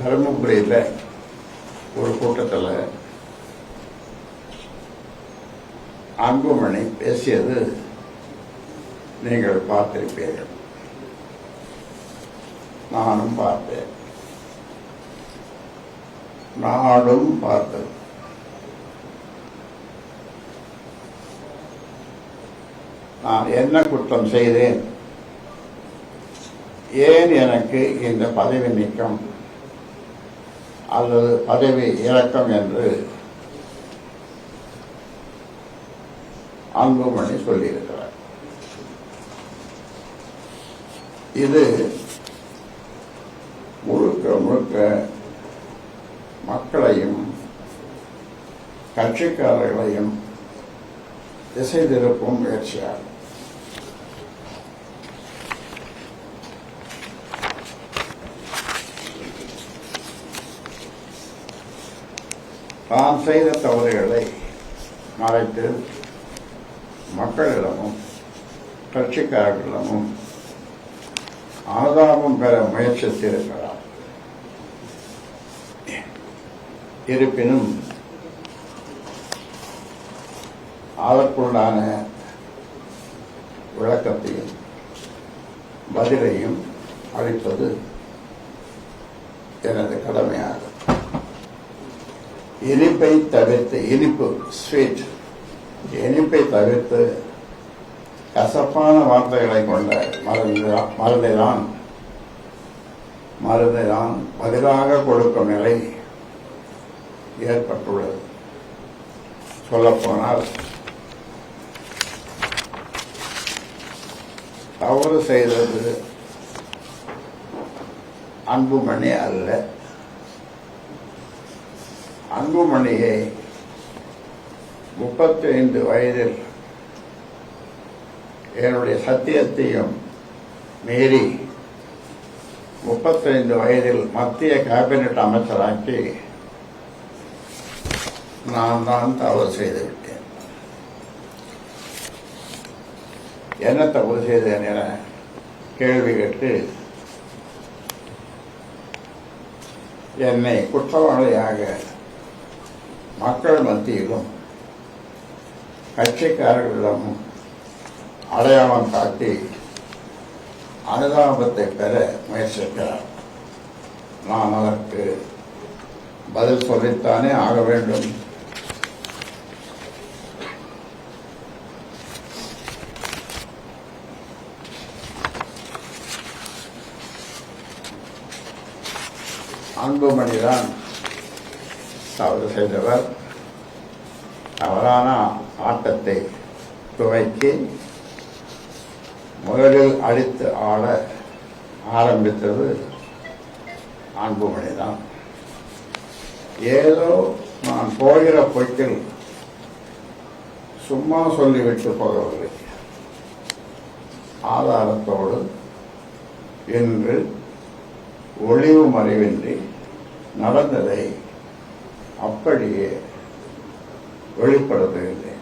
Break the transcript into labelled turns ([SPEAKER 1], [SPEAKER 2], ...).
[SPEAKER 1] தருமபுரியில் ஒரு கூட்டத்தில் அன்புமணி பேசியது நீங்கள் பார்த்திருப்பீர்கள். நானும் பார்த்தேன், நாடும் பார்த்தது. நான் என்ன குற்றம் செய்தேன், ஏன் எனக்கு இந்த பதவி நீக்கம் அல்லது பதவி இறக்கம் என்று அன்புமணி சொல்லியிருக்கிறார். இது முழுக்க முழுக்க மக்களையும் கட்சிக்காரர்களையும் திசை திருப்பும் முயற்சியாகும். தான் செய்த தவறுகளை மறைத்து மக்களிடமும் கட்சிக்காரர்களிடமும் ஆதாரம் பெற முயற்சித்திருக்கிறார். இருப்பினும் அதற்குண்டான விளக்கத்தையும் பதிலையும் அளிப்பது எனது கடமையாகும். இனிப்பை தவிர்த்து, இனிப்பு ஸ்வீட், இனிப்பை தவிர்த்து கசப்பான வார்த்தைகளை கொண்ட மருந்தை தான் பதிலாக கொடுக்கும் நிலை ஏற்பட்டுள்ளது. சொல்லப்போனால் தவறு செய்தது அன்புமணி அல்ல. அன்புமணியை 35 வயதில் என்னுடைய சத்தியத்தையும் மீறி 35 வயதில் மத்திய கேபினெட் அமைச்சராக்கி நான் தான் தவறு செய்துவிட்டேன். என்ன தவறு செய்தேன் என கேள்வி கேட்டு என்னை குற்றவாளியாக மக்கள் மத்தியிலும் கட்சிக்காரர்களிடமும் அடையாளம் காட்டி அனுதாபத்தை பெற முயற்சிக்கிறார். நான் அதற்கு பதில் சொல்லித்தானே ஆக வேண்டும். அன்புமணிதான் தவறு செய்தவர். தவறான ஆட்டத்தை துவக்கி முதலில் அடித்து ஆட ஆரம்பித்தது அன்புமணிதான். ஏதோ நான் போகிற போக்கில் சும்மா சொல்லிவிட்டு போகவில்லை. ஆதாரத்தோடு இன்று ஒளிவு மறைவின்றி நடந்ததை அப்படியே வெளிப்படுத்துகின்றேன்.